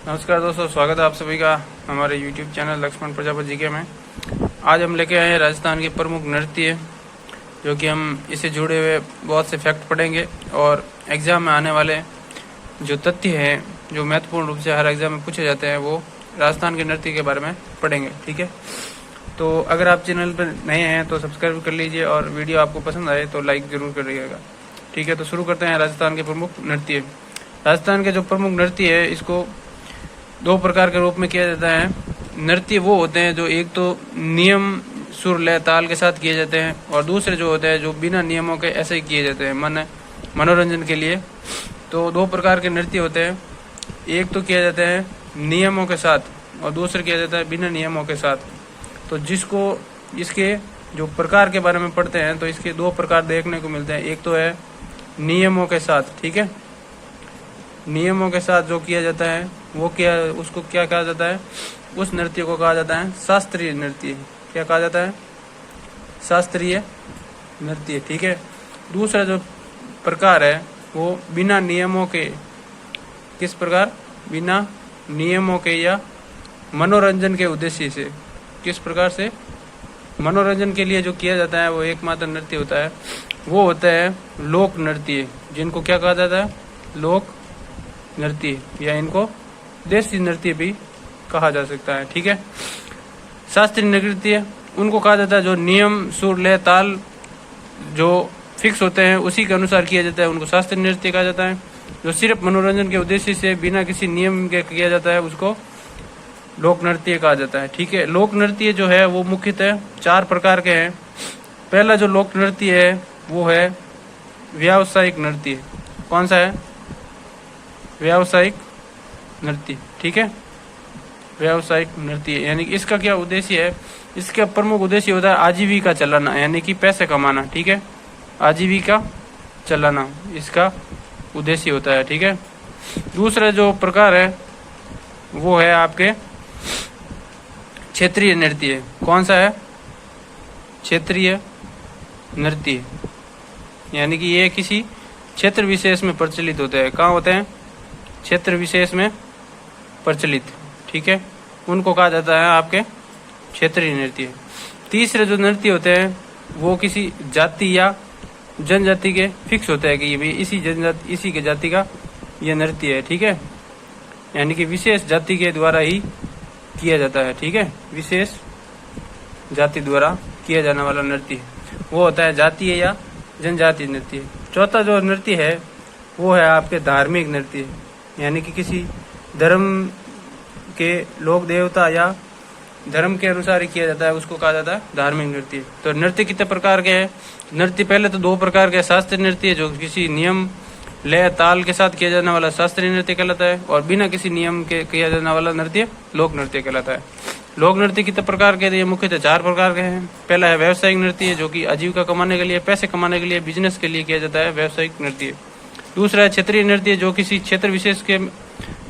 नमस्कार दोस्तों, स्वागत है आप सभी का हमारे YouTube चैनल लक्ष्मण प्रजापति जी के में। आज हम लेके आए हैं राजस्थान के प्रमुख नृत्य, जो कि हम इससे जुड़े हुए बहुत से फैक्ट पढ़ेंगे और एग्ज़ाम में आने वाले जो तथ्य हैं, जो महत्वपूर्ण रूप से हर एग्ज़ाम में पूछे जाते हैं, वो राजस्थान के नृत्य के बारे में पढ़ेंगे। ठीक है, तो अगर आप चैनल पर नए हैं तो सब्सक्राइब कर लीजिए और वीडियो आपको पसंद आए तो लाइक ज़रूर करिएगा। ठीक है, तो शुरू करते हैं राजस्थान के प्रमुख नृत्य। राजस्थान के जो प्रमुख नृत्य है, इसको दो प्रकार के रूप में किया जाता है। नृत्य वो होते हैं जो एक तो नियम सुर लय ताल के साथ किए जाते हैं, और दूसरे जो होते हैं जो बिना नियमों के ऐसे ही किए जाते हैं मनोरंजन के लिए। तो दो प्रकार के नृत्य होते हैं, एक तो किया जाता है नियमों के साथ और दूसरा किया जाता है बिना नियमों के साथ। तो जिसको इसके जो प्रकार के बारे में पढ़ते हैं तो इसके दो प्रकार देखने को मिलते हैं। एक तो है नियमों के साथ। ठीक है, नियमों के साथ जो किया जाता है वो क्या, उसको क्या कहा जाता है? उस नृत्य को कहा जाता है शास्त्रीय नृत्य। क्या कहा जाता है? शास्त्रीय नृत्य। ठीक है, दूसरा जो प्रकार है वो बिना नियमों के। किस प्रकार? बिना नियमों के या मनोरंजन के उद्देश्य से। किस प्रकार से? मनोरंजन के लिए जो किया जाता है वो एकमात्र नृत्य होता है, वो होता है लोक नृत्य, जिनको क्या कहा जाता है? लोक नृत्य, या इनको देसी नृत्य भी कहा जा सकता है। ठीक है, शास्त्रीय नृत्य उनको कहा जाता है जो नियम सुर लय ताल जो फिक्स होते हैं उसी के अनुसार किया जाता है, उनको शास्त्रीय नृत्य कहा जाता है। जो सिर्फ मनोरंजन के उद्देश्य से बिना किसी नियम के किया जाता है उसको लोक नृत्य कहा जाता है। ठीक है, लोक नृत्य जो है वो मुख्यतः चार प्रकार के हैं। पहला जो लोक नृत्य है वो है व्यावसायिक नृत्य। कौन सा है? व्यावसायिक नृत्य। ठीक है, व्यावसायिक नृत्य यानी कि इसका क्या उद्देश्य है? इसका प्रमुख उद्देश्य होता है आजीविका चलाना, यानी कि पैसे कमाना। ठीक है, आजीविका चलाना इसका उद्देश्य होता है। ठीक है, दूसरा जो प्रकार है वो है आपके क्षेत्रीय नृत्य। कौन सा है? क्षेत्रीय नृत्य, यानी कि ये किसी क्षेत्र विशेष में प्रचलित होते हैं। कहाँ होते हैं? क्षेत्र विशेष में प्रचलित। ठीक है, उनको कहा जाता है आपके क्षेत्रीय नृत्य। तीसरे जो नृत्य होते हैं वो किसी जाति या जनजाति के फिक्स होते हैं कि ये भी इसी के जाति का ये नृत्य है। ठीक है, यानी कि विशेष जाति के द्वारा ही किया जाता है। ठीक है, विशेष जाति द्वारा किया जाने वाला नृत्य वो होता है जातीय या जनजातीय नृत्य। चौथा जो नृत्य है वो है आपके धार्मिक नृत्य, यानी कि किसी धर्म के लोक देवता या धर्म के अनुसार ही किया जाता है, उसको कहा जाता है धार्मिक नृत्य। तो नृत्य कितने प्रकार के हैं? नृत्य पहले तो दो प्रकार के, शास्त्रीय नृत्य जो किसी नियम लय ताल के साथ किया जाने वाला शास्त्रीय नृत्य कहलाता है, और बिना किसी नियम के किया जाने वाला नृत्य लोक नृत्य कहलाता है। लोक नृत्य कितने प्रकार के? ये मुख्यतः चार प्रकार के हैं। पहला है व्यावसायिक नृत्य, जो कि आजीविका कमाने के लिए, पैसे कमाने के लिए, बिजनेस के लिए किया जाता है, व्यावसायिक नृत्य। दूसरा है क्षेत्रीय नृत्य, जो किसी क्षेत्र विशेष के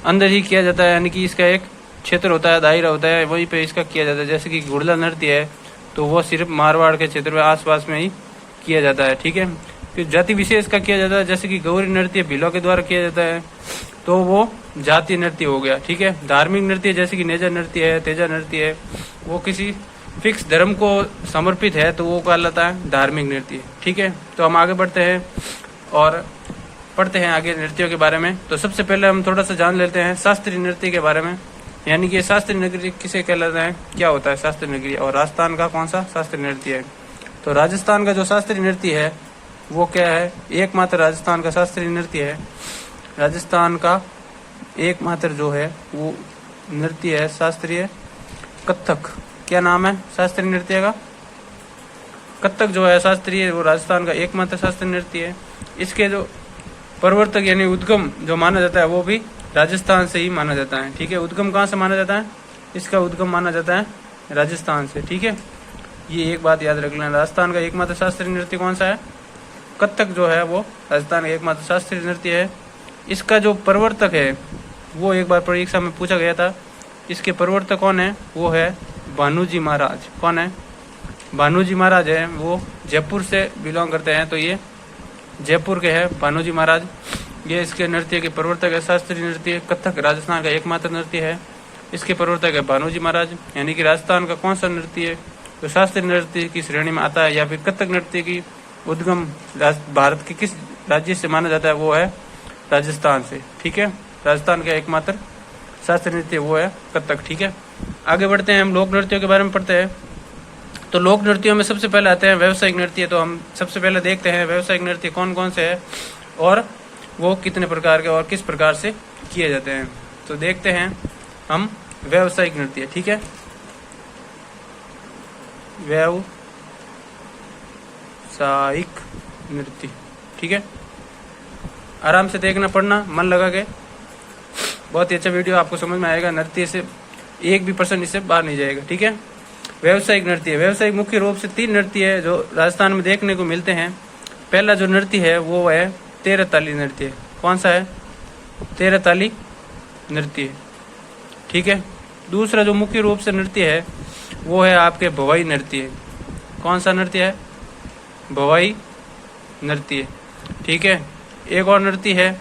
अंदर ही किया जाता है, यानी कि इसका एक क्षेत्र होता है, दायरा होता है, वहीं पे इसका किया जाता है। जैसे कि घुड़ला नृत्य है तो वो सिर्फ मारवाड़ के क्षेत्र में आसपास में ही किया जाता है। ठीक है, फिर जाति विशेष का किया जाता है, जैसे कि गौरी नृत्य भीलों के द्वारा किया जाता है, तो वो जातीय नृत्य हो गया। ठीक है, धार्मिक नृत्य जैसे कि नेजा नृत्य है, तेजा नृत्य है, वो किसी फिक्स धर्म को समर्पित है तो वो कहलाता है धार्मिक नृत्य। ठीक है, तो हम आगे बढ़ते हैं और पढ़ते हैं आगे नृत्यों के बारे में। तो सबसे पहले हम थोड़ा सा जान लेते हैं शास्त्रीय नृत्य के बारे में, यानी कि शास्त्रीय नृत्य किसे कहलाता है, क्या होता है शास्त्रीय नृत्य, और राजस्थान का कौन सा शास्त्रीय नृत्य है। तो राजस्थान का जो शास्त्रीय नृत्य है वो क्या है? एकमात्र राजस्थान का शास्त्रीय नृत्य है, राजस्थान का एकमात्र जो है वो नृत्य है शास्त्रीय कथक। क्या नाम है शास्त्रीय नृत्य का? कथक जो है शास्त्रीय, वो राजस्थान का एकमात्र शास्त्रीय नृत्य है। इसके जो प्रवर्तक यानी उद्गम जो माना जाता है वो भी राजस्थान से ही माना जाता है। ठीक है, उद्गम कहाँ से माना जाता है? इसका उद्गम माना जाता है राजस्थान से। ठीक है, ये एक बात याद रख लेना, राजस्थान का एकमात्र शास्त्रीय नृत्य कौन सा है? कथक जो है वो राजस्थान का एकमात्र शास्त्रीय नृत्य है। इसका जो प्रवर्तक है वो एक बार परीक्षा में पूछा गया था, इसके प्रवर्तक कौन है? वो है भानुजी महाराज। कौन है? भानुजी महाराज है, वो जयपुर से बिलोंग करते हैं, तो ये जयपुर के हैं भानुजी महाराज। ये इसके नृत्य के प्रवर्तक है। शास्त्रीय नृत्य कथक राजस्थान का एकमात्र नृत्य है। इसके प्रवर्तक है भानोजी महाराज। यानी कि राजस्थान का कौन सा नृत्य है जो शास्त्रीय नृत्य की श्रेणी में आता है या फिर कथक नृत्य की उद्गम भारत के किस राज्य से माना जाता है, वो है राजस्थान से। ठीक है, राजस्थान का एकमात्र शास्त्रीय नृत्य वो है कथक। ठीक है, आगे बढ़ते हैं, हम लोक नृत्यों के बारे में पढ़ते हैं। तो लोक नृत्यों में सबसे पहले आते हैं व्यावसायिक नृत्य। तो हम सबसे पहले देखते हैं व्यावसायिक नृत्य कौन कौन से है और वो कितने प्रकार के और किस प्रकार से किए जाते हैं। तो देखते हैं हम व्यावसायिक नृत्य। ठीक है, व्यावसायिक नृत्य। ठीक है, आराम से देखना, पढ़ना, मन लगा के। बहुत ही अच्छा वीडियो, आपको समझ में आएगा। नृत्य से 1% इससे बाहर नहीं जाएगा। ठीक है, व्यावसायिक नृत्य। व्यावसायिक मुख्य रूप से 3 नृत्य है जो राजस्थान में देखने को मिलते हैं। पहला जो नृत्य है वो है 13 ताली नृत्य। कौन सा है? 13 ताली नृत्य। ठीक है, दूसरा जो मुख्य रूप से नृत्य है वो है आपके भवाई नृत्य। कौन सा नृत्य है? भवाई नृत्य। ठीक है, एक और नृत्य है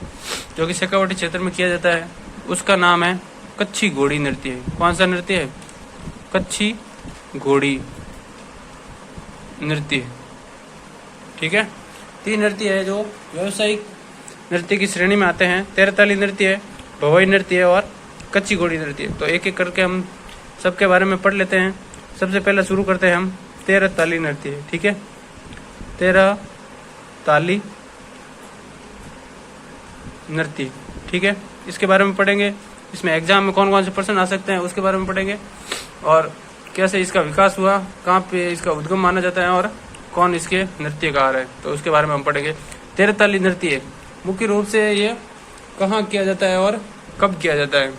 जो कि शेखावाटी क्षेत्र में किया जाता है, उसका नाम है कच्छी घोड़ी नृत्य। कौन सा नृत्य है? कच्छी घोड़ी नृत्य। ठीक है, 3 नृत्य है जो व्यावसायिक नृत्य की श्रेणी में आते हैं। 13 ताली नृत्य है, भवाई नृत्य है और कच्ची घोड़ी नृत्य। तो एक एक करके हम सबके बारे में पढ़ लेते हैं। सबसे पहले शुरू करते हैं हम 13 ताली नृत्य। ठीक है, 13 ताली नृत्य। ठीक है, इसके बारे में पढ़ेंगे। इसमें एग्जाम में कौन कौन से प्रश्न आ सकते हैं उसके बारे में पढ़ेंगे, और कैसे इसका विकास हुआ, कहाँ पे इसका उद्गम माना जाता है और कौन इसके नृत्यकार है, तो उसके बारे में हम पढ़ेंगे। 13 ताली नृत्य मुख्य रूप से ये कहाँ किया जाता है और कब किया जाता है।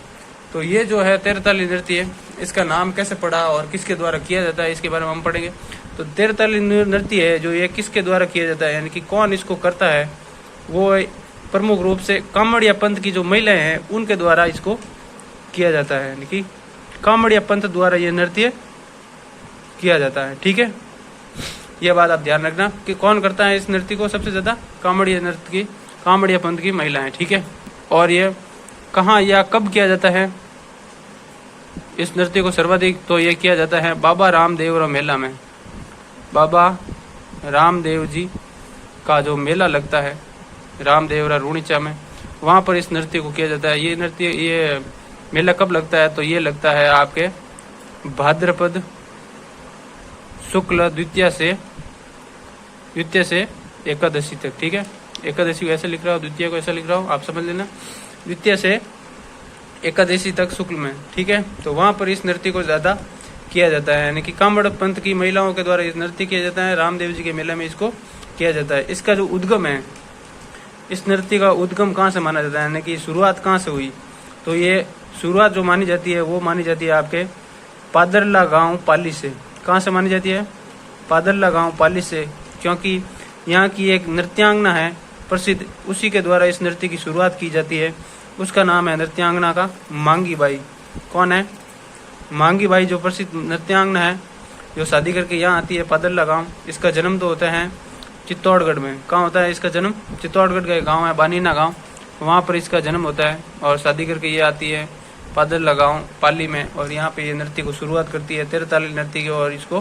तो ये जो है 13 ताली नृत्य, इसका नाम कैसे पड़ा और किसके द्वारा किया जाता है, इसके बारे में हम पढ़ेंगे। तो 13 ताली नृत्य है जो ये किसके द्वारा किया जाता है, यानी कि कौन इसको करता है, वो प्रमुख रूप से कामड़िया पंथ की जो महिलाएं हैं उनके द्वारा इसको किया जाता है। यानी कि कामड़िया पंथ द्वारा ये नृत्य किया जाता है। ठीक है, यह बात आप ध्यान रखना कि कौन करता है इस नृत्य को सबसे ज्यादा, कामड़िया नृत्य की, कामड़िया पंथ की महिलाएं। ठीक है, और ये कहाँ या कब किया जाता है इस नृत्य को सर्वाधिक, तो ये किया जाता है बाबा रामदेव मेला में। बाबा रामदेव जी का जो मेला लगता है रामदेवरा रूणीचा में, वहाँ पर इस नृत्य को किया जाता है। ये नृत्य, ये मेला कब लगता है, तो ये लगता है आपके भाद्रपद शुक्ल द्वितीया से एकादशी तक। ठीक है, एकादशी को ऐसे लिख रहा हूँ, द्वितीय को ऐसा लिख रहा हूँ, आप समझ लेना। द्वितीय से एकादशी तक शुक्ल में। ठीक है, तो वहाँ पर इस नृत्य को ज़्यादा किया जाता है, यानी कि कामड़ पंथ की महिलाओं के द्वारा इस नृत्य किया जाता है। रामदेव जी के मेले में इसको किया जाता है। इसका जो उद्गम है, इस नृत्य का उद्गम कहाँ से माना जाता है, यानी कि शुरुआत कहाँ से हुई, तो ये शुरुआत जो मानी जाती है वो मानी जाती है आपके पादरला गांव पाली से। कहाँ से मानी जाती है? पादरला गांव पाली से, क्योंकि यहाँ की एक नृत्यांगना है प्रसिद्ध, उसी के द्वारा इस नृत्य की शुरुआत की जाती है। उसका नाम है नृत्यांगना का मांगी बाई। कौन है? मांगी बाई, जो प्रसिद्ध नृत्यांगना है जो शादी करके यहाँ आती है पादरला गांव। इसका जन्म तो होता है चित्तौड़गढ़ में। कहाँ होता है इसका जन्म? चित्तौड़गढ़ का एक गाँव है बानीना गाँव, वहाँ पर इसका जन्म होता है और शादी करके ये आती है पादरला गाँव पाली में, और यहाँ पे ये नृत्य को शुरुआत करती है 13 ताली नृत्य की और इसको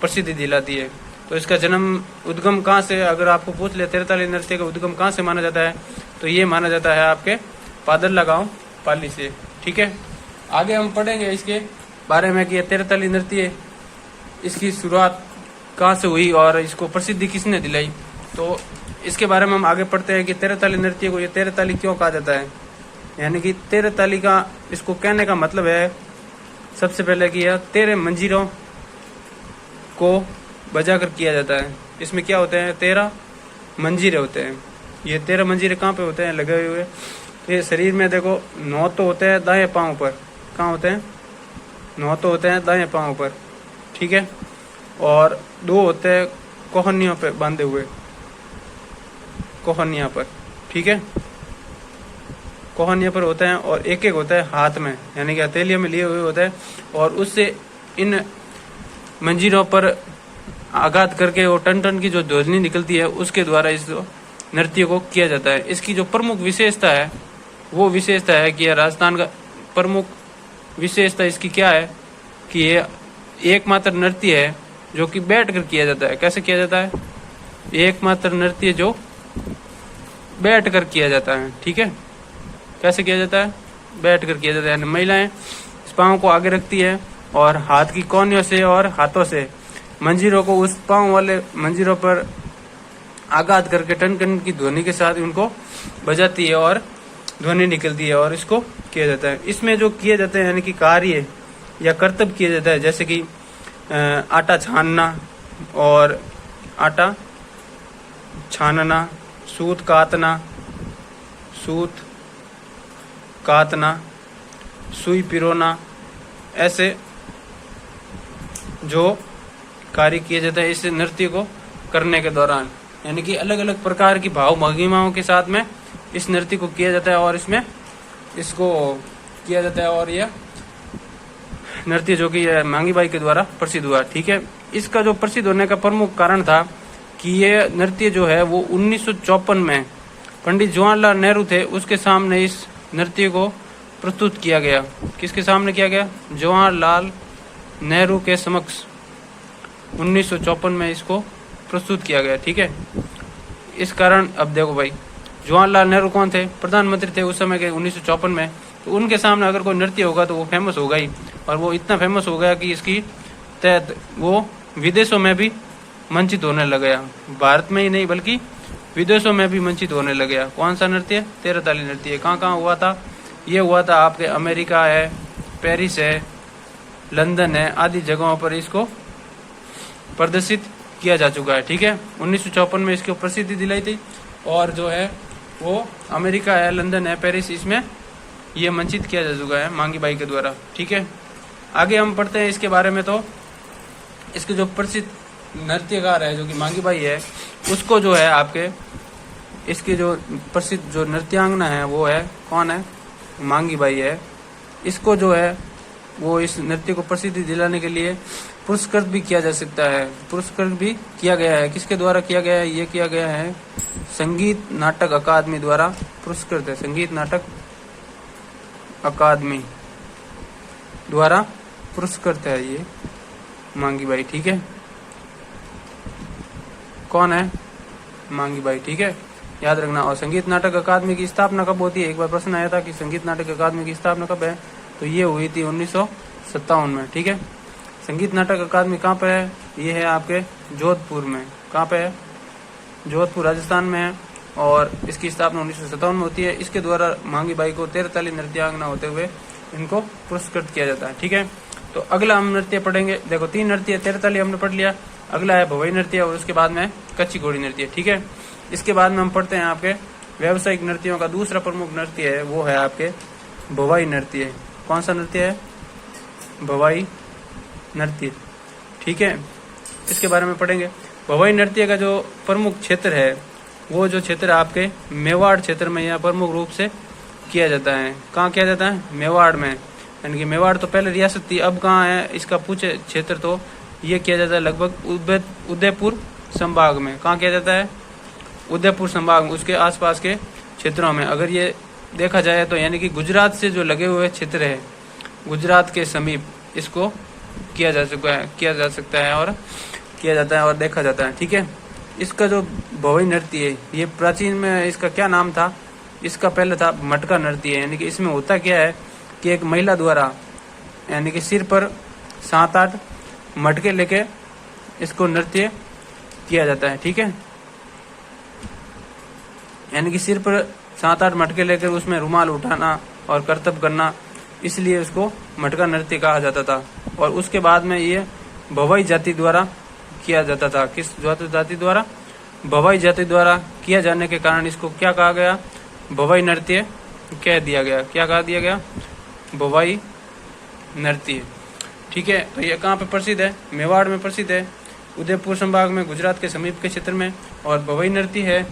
प्रसिद्धि दिलाती है। तो इसका जन्म उद्गम कहाँ से, अगर आपको पूछ ले 13 ताली नृत्य का उद्गम कहाँ से माना जाता है, तो ये माना जाता है आपके पादरला गाँव पाली से। ठीक है, आगे हम पढ़ेंगे इसके बारे में कि 13 ताली नृत्य इसकी शुरुआत कहाँ से हुई और इसको प्रसिद्धि किसने दिलाई। तो इसके बारे में हम आगे पढ़ते हैं कि 13 ताली नृत्य को ये 13 ताली क्यों कहा जाता है, यानी कि 13 ताली का इसको कहने का मतलब है सबसे पहले कि यह 13 मंजीरों को बजा कर किया जाता है। इसमें क्या होते हैं? 13 मंजीरे होते हैं। ये 13 मंजीरे कहाँ पे होते हैं? लगे हुए ये शरीर में देखो, 9 तो होते हैं दाएं पाँव पर। कहाँ होते हैं? 9 तो होते हैं दाएं पाँव पर। ठीक है, और 2 होते हैं कोहनियों पे बांधे हुए, कोहनिया पर। ठीक है, कोहनिया पर होता है, और एक एक होता है हाथ में, यानी कि हथेलियों में लिए हुए होता है, और उससे इन मंजीरों पर आघात करके वो टन टन की जो ध्वनि निकलती है उसके द्वारा इस नृत्य को किया जाता है। इसकी जो प्रमुख विशेषता है वो विशेषता है कि राजस्थान का प्रमुख विशेषता इसकी क्या है कि ये एकमात्र नृत्य है जो कि बैठ कर किया जाता है। कैसे किया जाता है? एकमात्र नृत्य जो बैठ कर किया जाता है। ठीक है, कैसे किया जाता है? बैठ कर किया जाता है। महिलाएं इस पाँव को आगे रखती है और हाथ की कोहनियों से और हाथों से मंजीरों को उस पाँव वाले मंजीरों पर आघात करके टन टन की ध्वनि के साथ उनको बजाती है और ध्वनि निकलती है और इसको किया जाता है। इसमें जो किए जाते हैं यानी कि कार्य या कर्तव्य किया जाता है, जैसे कि आटा छानना और आटा छानना, सूत कातना, सुई पिरोना, ऐसे जो कार्य किए जाते हैं इस नृत्य को करने के दौरान। यानी कि अलग अलग प्रकार की भाव भंगिमाओं के साथ में इस नृत्य को किया जाता है और इसमें इसको किया जाता है। और यह नृत्य जो कि मांगी बाई के द्वारा प्रसिद्ध हुआ। ठीक है, इसका जो प्रसिद्ध होने का प्रमुख कारण था कि ये नृत्य जो है वो 1954 में पंडित जवाहरलाल नेहरू थे, उसके सामने इस नृत्य को प्रस्तुत किया गया। किसके सामने किया गया? जवाहरलाल नेहरू के समक्ष 1954 में इसको प्रस्तुत किया गया। ठीक है, इस कारण अब देखो भाई, जवाहरलाल नेहरू कौन थे? प्रधानमंत्री थे उस समय के 1954 में। तो उनके सामने अगर कोई नृत्य होगा तो वो फेमस होगा ही, और वो इतना फेमस हो गया कि इसकी तहत वो विदेशों में भी मंचित होने लग गया। भारत में ही नहीं बल्कि विदेशों में भी मंचित होने लग गया। कौन सा नृत्य? तेरह ताली नृत्य। कहाँ कहाँ हुआ था? ये हुआ था आपके अमेरिका है, पेरिस है, लंदन है, आदि जगहों पर इसको प्रदर्शित किया जा चुका है। ठीक है, 1954 में इसको प्रसिद्धि दिलाई थी और जो है वो अमेरिका है, लंदन है, पेरिस, इसमें ये मंचित किया जा चुका है मांगी बाई के द्वारा। ठीक है, आगे हम पढ़ते हैं इसके बारे में। तो इसके जो प्रसिद्ध नृत्यकार है जो कि मांगी बाई है, उसको जो है आपके इसके जो प्रसिद्ध जो नृत्यांगना है वो है कौन है? मांगी बाई है। इसको जो है वो इस नृत्य को प्रसिद्धि दिलाने के लिए पुरस्कृत भी किया जा सकता है। पुरस्कृत भी किया गया है। किसके द्वारा किया गया है? ये किया गया है संगीत नाटक अकादमी द्वारा पुरस्कृत है। संगीत नाटक अकादमी द्वारा पुरस्कृत है ये मांगी बाई। ठीक है, कौन है? मांगी बाई। ठीक है, याद रखना। और संगीत नाटक अकादमी की स्थापना कब होती है? एक बार प्रश्न आया था कि संगीत नाटक अकादमी की स्थापना कब है, तो ये हुई थी 1957 में। ठीक है, संगीत नाटक अकादमी कहाँ पे है? ये है आपके जोधपुर में। कहाँ पे है? जोधपुर राजस्थान में है और इसकी स्थापना 1957 में होती है। इसके द्वारा मांगी बाई को 13 ताली नृत्यांगना होते हुए इनको पुरस्कृत किया जाता है। ठीक है, तो अगला हम नृत्य पढ़ेंगे। देखो 3 नृत्य, 13 ताली हमने पढ़ लिया। अगला है भवई नृत्य और उसके बाद में कच्ची घोड़ी नृत्य। ठीक है, इसके बाद में हम पढ़ते हैं आपके व्यावसायिक नृत्यों का दूसरा प्रमुख नृत्य है वो है आपके भवाई नृत्य। कौन सा नृत्य है? भवाई नृत्य। ठीक है, इसके बारे में पढ़ेंगे। भवाई नृत्य का जो प्रमुख क्षेत्र है वो जो क्षेत्र आपके मेवाड़ क्षेत्र में यह प्रमुख रूप से किया जाता है। कहाँ किया जाता है? मेवाड़ में। यानी कि मेवाड़ तो पहले रियासत थी, अब कहाँ है इसका पूछे क्षेत्र, तो ये किया जाता है लगभग उदयपुर संभाग में। कहाँ किया जाता है? उदयपुर संभाग में, उसके आसपास के क्षेत्रों में। अगर ये देखा जाए तो यानी कि गुजरात से जो लगे हुए क्षेत्र है, गुजरात के समीप इसको किया जा सकता है और किया जाता है और देखा जाता है। ठीक है, इसका जो भवई नृत्य है ये प्राचीन में इसका क्या नाम था? इसका पहले था मटका नृत्य है। यानी कि इसमें होता क्या है कि एक महिला द्वारा यानी कि सिर पर 7-8 मटके लेके इसको नृत्य किया जाता है। ठीक है, यानी कि सिर पर 7-8 मटके लेकर उसमें रुमाल उठाना और करतब करना, इसलिए उसको मटका नृत्य कहा जाता था। और उसके बाद में ये भवाई जाति द्वारा किया जाता था। किस जाति द्वारा? भवाई जाति द्वारा किया जाने के कारण इसको क्या कहा गया? भवाई नृत्य कह दिया गया। क्या कहा दिया गया? भवाई नृत्य। ठीक है, तो ये कहाँ पे प्रसिद्ध है? मेवाड़ में प्रसिद्ध है, उदयपुर संभाग में, गुजरात के समीप के क्षेत्र में, और भवाई नृत्य है।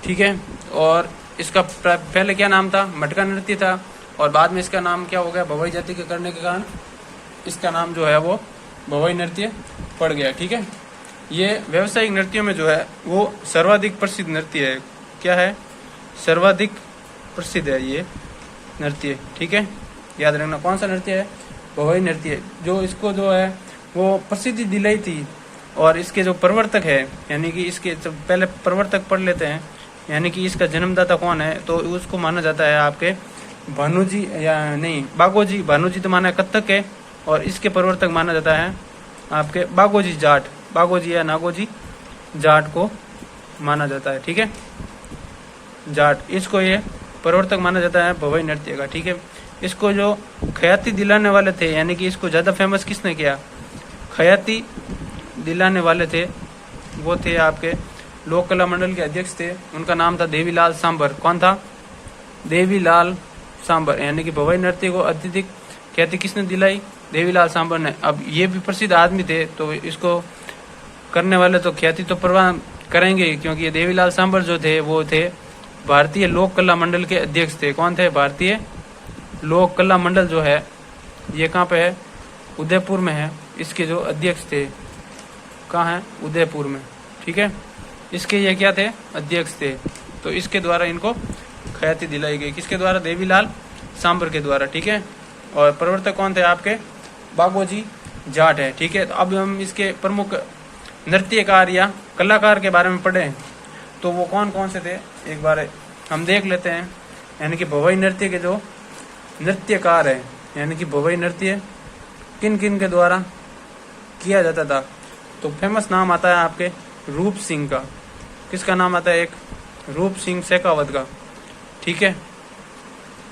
ठीक है, और इसका पहले क्या नाम था? मटका नृत्य था, और बाद में इसका नाम क्या हो गया? भवाई जाति के करने के कारण इसका नाम जो है वो भवाई नृत्य पड़ गया। ठीक है, ये व्यावसायिक नृत्यों में जो है वो सर्वाधिक प्रसिद्ध नृत्य है। क्या है, सर्वाधिक प्रसिद्ध है ये नृत्य। ठीक है, याद रखना कौन सा नृत्य है, भवई नृत्य, जो इसको जो है वो प्रसिद्धि दिलाई थी। और इसके जो प्रवर्तक है, यानी कि इसके जो पहले प्रवर्तक पढ़ लेते हैं, यानी कि इसका जन्मदाता कौन है, तो उसको माना जाता है आपके भानुजी, या नहीं बागोजी, भानुजी तो माना है कथक है, और इसके प्रवर्तक माना जाता है आपके बागोजी जाट, बागोजी या नागोजी जाट को माना जाता है। ठीक है, जाट, इसको ये प्रवर्तक माना जाता है भवई नृत्य का। ठीक है, इसको जो ख्याति दिलाने वाले थे, यानी कि इसको ज्यादा फेमस किसने किया, ख्याति दिलाने वाले थे वो थे आपके लोक कला मंडल के अध्यक्ष थे, उनका नाम था देवीलाल सांबर। कौन था, देवीलाल सांबर, यानी कि भवई नृत्य को अत्यधिक ख्याति किसने दिलाई, देवीलाल सांबर ने। अब ये भी प्रसिद्ध आदमी थे, तो इसको करने वाले तो ख्याति तो परवाह करेंगे, क्योंकि ये देवीलाल सांबर जो थे वो थे भारतीय लोक कला मंडल के अध्यक्ष थे। कौन थे, भारतीय लोक कला मंडल जो है ये कहाँ पे है, उदयपुर में है, इसके जो अध्यक्ष थे कहाँ है, उदयपुर में। ठीक है, इसके ये क्या थे, अध्यक्ष थे, तो इसके द्वारा इनको ख्याति दिलाई गई, किसके द्वारा, देवीलाल सांबर के द्वारा। ठीक है, और प्रवर्तक कौन थे आपके, बागोजी जाट है। ठीक है, तो अब हम इसके प्रमुख नृत्यकार या कलाकार के बारे में पढ़े, तो वो कौन कौन से थे एक बार हम देख लेते हैं। यानी कि भवई नृत्य के जो नृत्यकार है, यानी कि भवई नृत्य किन किन के द्वारा किया जाता था, तो फेमस नाम आता है आपके रूप सिंह का। किसका नाम आता है, एक रूप सिंह शेखावत का। ठीक है,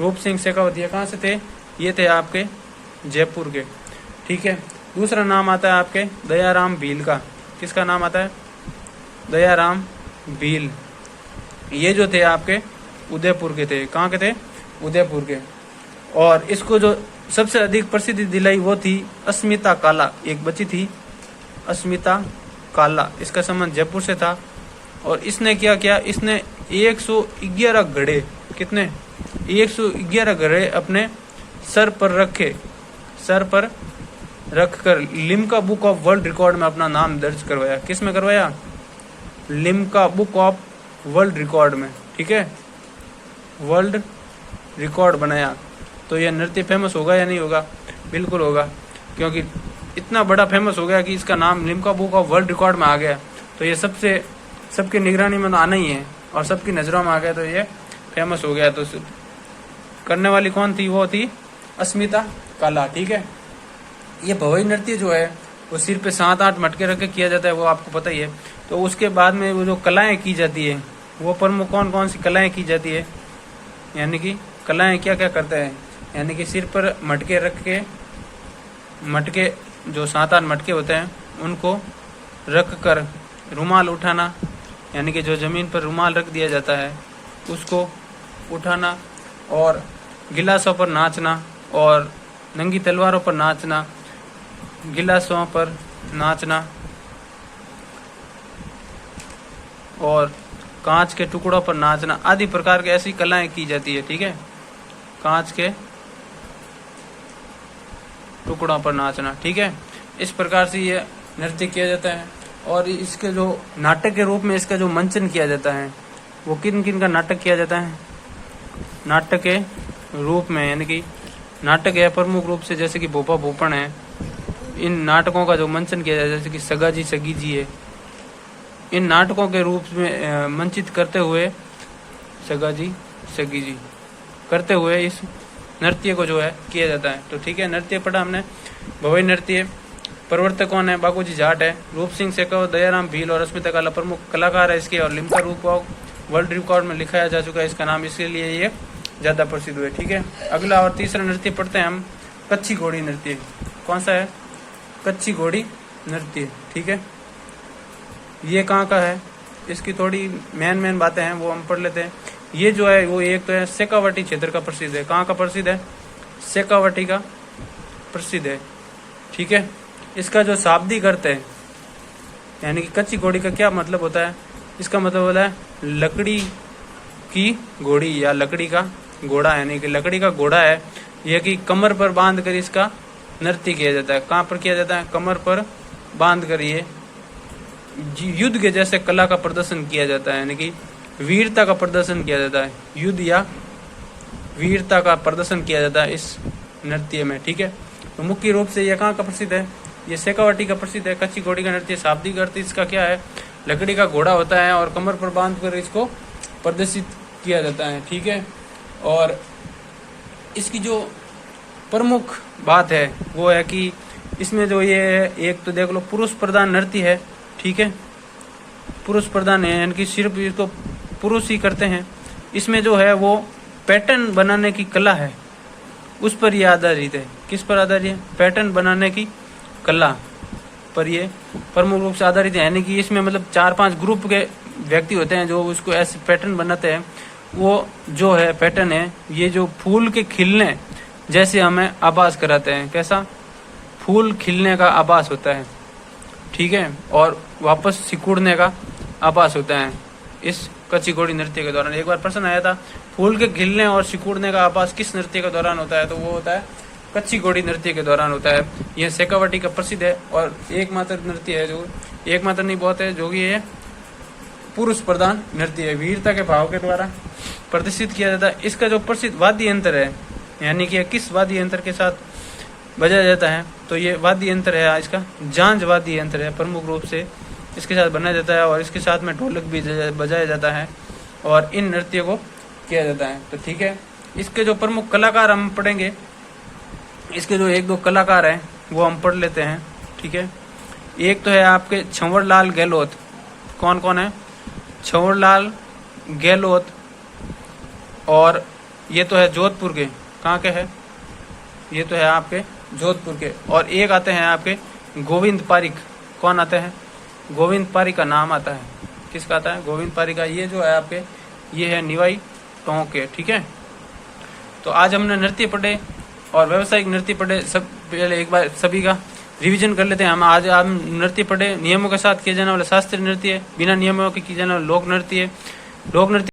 रूप सिंह शेखावत ये कहाँ से थे, ये थे आपके जयपुर के। ठीक है, दूसरा नाम आता है आपके दयाराम भील का। किसका नाम आता है, दयाराम भील, ये जो थे आपके उदयपुर के थे। कहाँ के थे, उदयपुर के। और इसको जो सबसे अधिक प्रसिद्धि दिलाई वो थी अस्मिता काला, एक बच्ची थी अस्मिता काला, इसका संबंध जयपुर से था। और इसने क्या किया, इसने 111 घड़े, कितने, 111 घड़े अपने सर पर रखे, सर पर रखकर Limca book of world record में अपना नाम दर्ज करवाया। किस में करवाया, Limca book of world record में। ठीक है, वर्ल्ड रिकॉर्ड बनाया। तो यह नृत्य फेमस होगा या नहीं होगा, बिल्कुल होगा, क्योंकि इतना बड़ा फेमस हो गया कि इसका नाम Limca book of world record में आ गया। तो ये सबकी निगरानी में तो आना ही है, और सबकी नजरों में आ गया, तो ये फेमस हो गया। तो करने वाली कौन थी, वो थी अस्मिता काला। ठीक है, ये भवई नृत्य जो है वो सिर पे 7-8 मटके रख के किया जाता है, वो आपको पता ही है। तो उसके बाद में वो जो कलाएं की जाती है, वो प्रमुख कौन कौन सी कलाएं की जाती है, यानी कि कलाएं क्या क्या करते हैं, यानी कि सिर पर मटके रख के, मटके जो 7-8 मटके होते हैं उनको रख कर रुमाल उठाना, यानी कि जो जमीन पर रुमाल रख दिया जाता है उसको उठाना, और गिलासों पर नाचना, और नंगी तलवारों पर नाचना, गिलासों पर नाचना, और कांच के टुकड़ों पर नाचना आदि प्रकार की ऐसी कलाएं की जाती है। ठीक है, कांच के टुकड़ों पर नाचना। ठीक है, इस प्रकार से ये नृत्य किया जाता है। और इसके जो नाटक के रूप में इसका जो मंचन किया जाता है, वो किन किन का नाटक किया जाता है, नाटक के रूप में, यानी कि नाटक है प्रमुख रूप से, जैसे कि भोपा भोपण है, इन नाटकों का जो मंचन किया जाता है, जैसे कि सगा जी सगी जी है, इन नाटकों के रूप में मंचित करते हुए, सगा जी सगी जी करते हुए इस नृत्य को जो है किया जाता है। तो ठीक है, नृत्य पढ़ा हमने, भवई नृत्य, प्रवर्तक कौन है, बागोजी जाट है, रूप सिंह शेखावत, दयाराम भील और अस्मिता काला प्रमुख कलाकार है इसके, और लिम्का रूप ऑफ वर्ल्ड रिकॉर्ड में लिखाया जा चुका है इसका नाम, इसलिए ये ज्यादा प्रसिद्ध हुए। ठीक है, अगला और तीसरा नृत्य पढ़ते हैं हम, कच्ची घोड़ी नृत्य। कौन सा है, कच्ची घोड़ी नृत्य। ठीक है, ये कहाँ का है, इसकी थोड़ी मेन बातें हैं वो हम पढ़ लेते हैं। ये जो है वो एक तो है शेखावटी क्षेत्र का प्रसिद्ध है। कहाँ का प्रसिद्ध है, शेखावटी का प्रसिद्ध है। ठीक है, इसका जो शाब्दिक अर्थ है, यानी कि कच्ची घोड़ी का क्या मतलब होता है, इसका मतलब होता है लकड़ी की घोड़ी या लकड़ी का घोड़ा, यानी कि लकड़ी का घोड़ा है यह कि कमर पर बांध कर इसका नृत्य किया जाता है। कहाँ पर किया जाता है, कमर पर बांध कर ये युद्ध के जैसे कला का प्रदर्शन किया जाता है, यानी कि वीरता का प्रदर्शन किया जाता है, युद्ध या वीरता का प्रदर्शन किया जाता है इस नृत्य में। ठीक है, तो मुख्य रूप से यह कहाँ का प्रसिद्ध है, ये शेखावाटी का प्रसिद्ध है। कच्ची घोड़ी का नृत्य शाब्दिक अर्थ इसका क्या है, लकड़ी का घोड़ा होता है और कमर पर बांध कर इसको प्रदर्शित किया जाता है। ठीक है, और इसकी जो प्रमुख बात है वो है कि इसमें जो ये एक तो देख लो पुरुष प्रधान नृत्य है। ठीक है, पुरुष प्रधान है, यानी कि सिर्फ इसको पुरुष ही करते हैं। इसमें जो है वो पैटर्न बनाने की कला है, उस पर ये आधारित है। किस पर आधारित है, पैटर्न बनाने की कला पर ये प्रमुख रूप से आधारित है। यानी कि इसमें मतलब 4-5 ग्रुप के व्यक्ति होते हैं जो उसको ऐसे पैटर्न बनाते हैं। वो जो है पैटर्न है, ये जो फूल के खिलने जैसे हमें आभास कराते हैं। कैसा, फूल खिलने का आभास होता है। ठीक है, और वापस सिकुड़ने का आभास होता है इस कच्ची घोड़ी नृत्य के दौरान। एक बार प्रश्न आया था, फूल के खिलने और सिकुड़ने का आभास किस नृत्य के दौरान होता है, तो वो होता है कच्ची घोड़ी नृत्य के दौरान होता है। यह शेखावाटी का प्रसिद्ध है और एकमात्र नृत्य है, जो एकमात्र नहीं बहुत है, जो कि ये पुरुष प्रधान नृत्य है, वीरता के भाव के द्वारा प्रदर्शित किया जाता है। इसका जो प्रसिद्ध वाद्य यंत्र है, यानी कि किस वाद्य यंत्र के साथ बजाया जाता है, तो ये वाद्य यंत्र है इसका झांझ वाद्य यंत्र है, प्रमुख रूप से इसके साथ बनाया जाता है और इसके साथ में ढोलक भी बजाया जाता है और इन नृत्य को किया जाता है। तो ठीक है, इसके जो प्रमुख कलाकार हम पढ़ेंगे, इसके जो 1-2 कलाकार हैं वो हम पढ़ लेते हैं। ठीक है, एक तो है आपके छंवरलाल गहलोत। कौन कौन है, छंवरलाल गहलोत, और ये तो है जोधपुर के, कहाँ के है, ये तो है आपके जोधपुर के। और एक आते हैं आपके गोविंद पारिक। कौन आते हैं, गोविंद पारिक का नाम आता है, किसका आता है, गोविंद पारिक का। ये जो है आपके, ये है निवाई टोंक के। ठीक है, तो आज हमने नृत्य पढ़े और व्यावसायिक नृत्य पढ़े। सब पहले एक बार सभी का रिवीजन कर लेते हैं। हम आज नृत्य पढ़े, नियमों के साथ किए जाने वाला शास्त्रीय नृत्य, बिना नियमों के किए जाने वाला लोक नृत्य। लोक नृत्य